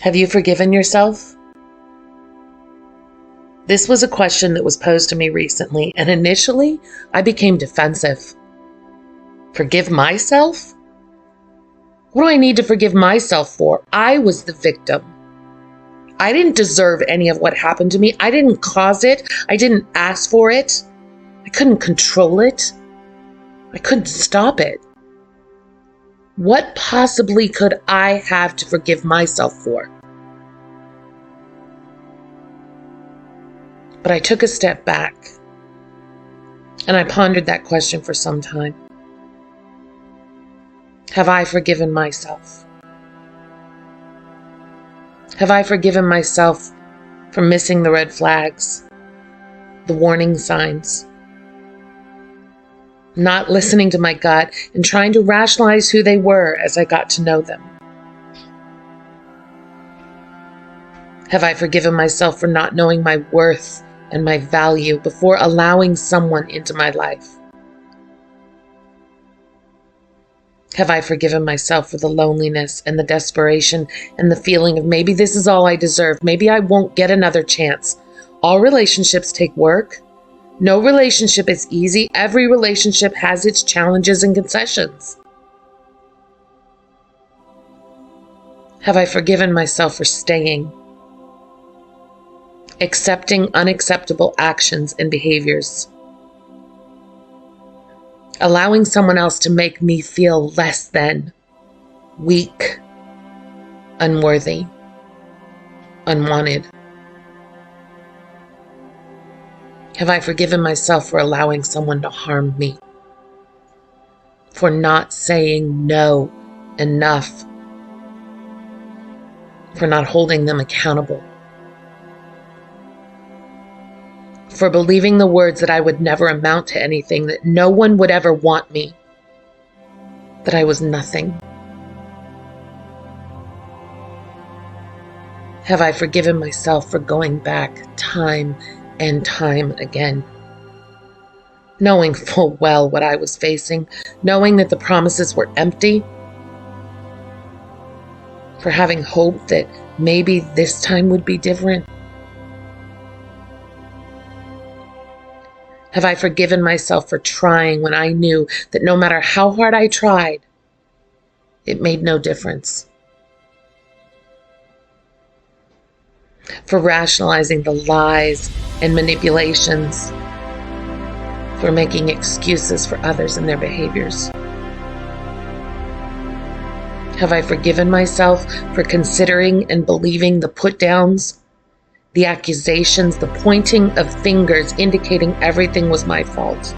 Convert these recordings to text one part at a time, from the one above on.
Have you forgiven yourself? This was a question that was posed to me recently, and initially I became defensive. Forgive myself? What do I need to forgive myself for? I was the victim. I didn't deserve any of what happened to me. I didn't cause it. I didn't ask for it. I couldn't control it. I couldn't stop it. What possibly could I have to forgive myself for? But I took a step back and I pondered that question for some time. Have I forgiven myself? Have I forgiven myself for missing the red flags, the warning signs, not listening to my gut and trying to rationalize who they were as I got to know them? Have I forgiven myself for not knowing my worth and my value before allowing someone into my life? Have I forgiven myself for the loneliness and the desperation and the feeling of maybe this is all I deserve, maybe I won't get another chance? All relationships take work. No relationship is easy. Every relationship has its challenges and concessions. Have I forgiven myself for staying, accepting unacceptable actions and behaviors, allowing someone else to make me feel less than, weak, unworthy, unwanted? Have I forgiven myself for allowing someone to harm me, for not saying no enough, for not holding them accountable, for believing the words that I would never amount to anything, that no one would ever want me, that I was nothing? Have I forgiven myself for going back time and time again, knowing full well what I was facing, knowing that the promises were empty, for having hope that maybe this time would be different? Have I forgiven myself for trying when I knew that no matter how hard I tried, it made no difference? For rationalizing the lies and manipulations, for making excuses for others and their behaviors? Have I forgiven myself for considering and believing the put-downs, the accusations, the pointing of fingers indicating everything was my fault?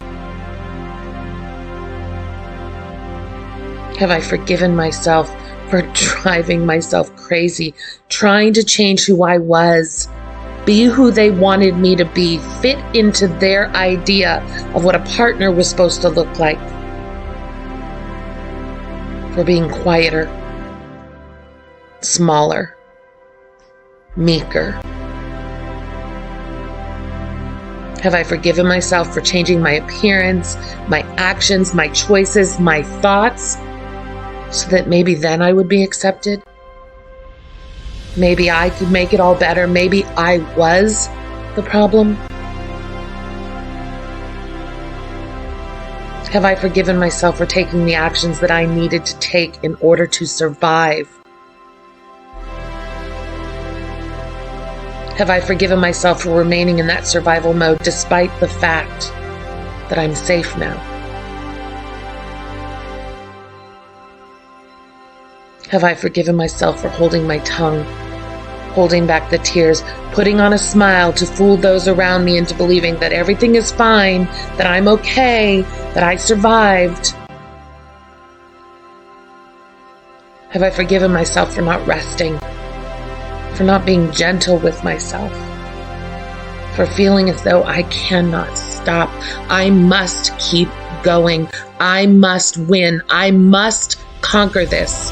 Have I forgiven myself for driving myself crazy, trying to change who I was, be who they wanted me to be, fit into their idea of what a partner was supposed to look like? For being quieter, smaller, meeker? Have I forgiven myself for changing my appearance, my actions, my choices, my thoughts, so that maybe then I would be accepted? Maybe I could make it all better. Maybe I was the problem. Have I forgiven myself for taking the actions that I needed to take in order to survive? Have I forgiven myself for remaining in that survival mode despite the fact that I'm safe now? Have I forgiven myself for holding my tongue, holding back the tears, putting on a smile to fool those around me into believing that everything is fine, that I'm okay, that I survived? Have I forgiven myself for not resting, for not being gentle with myself, for feeling as though I cannot stop? I must keep going. I must win. I must conquer this.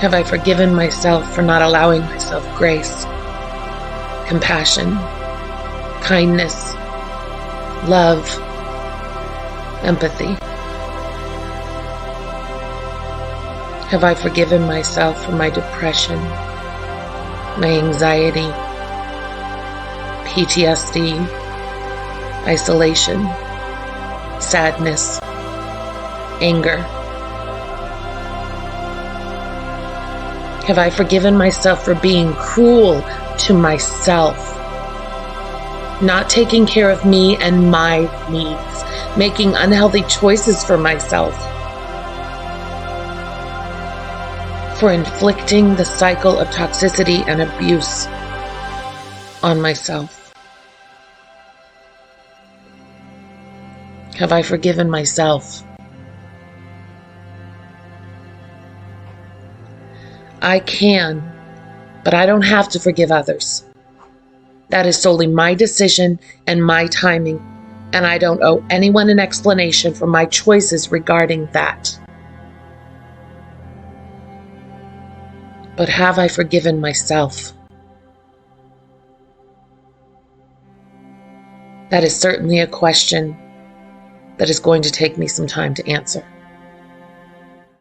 Have I forgiven myself for not allowing myself grace, compassion, kindness, love, empathy? Have I forgiven myself for my depression, my anxiety, PTSD, isolation, sadness, anger? Have I forgiven myself for being cruel to myself, not taking care of me and my needs, making unhealthy choices for myself, for inflicting the cycle of toxicity and abuse on myself? Have I forgiven myself? I can, but I don't have to forgive others. That is solely my decision and my timing, and I don't owe anyone an explanation for my choices regarding that. But have I forgiven myself? That is certainly a question that is going to take me some time to answer.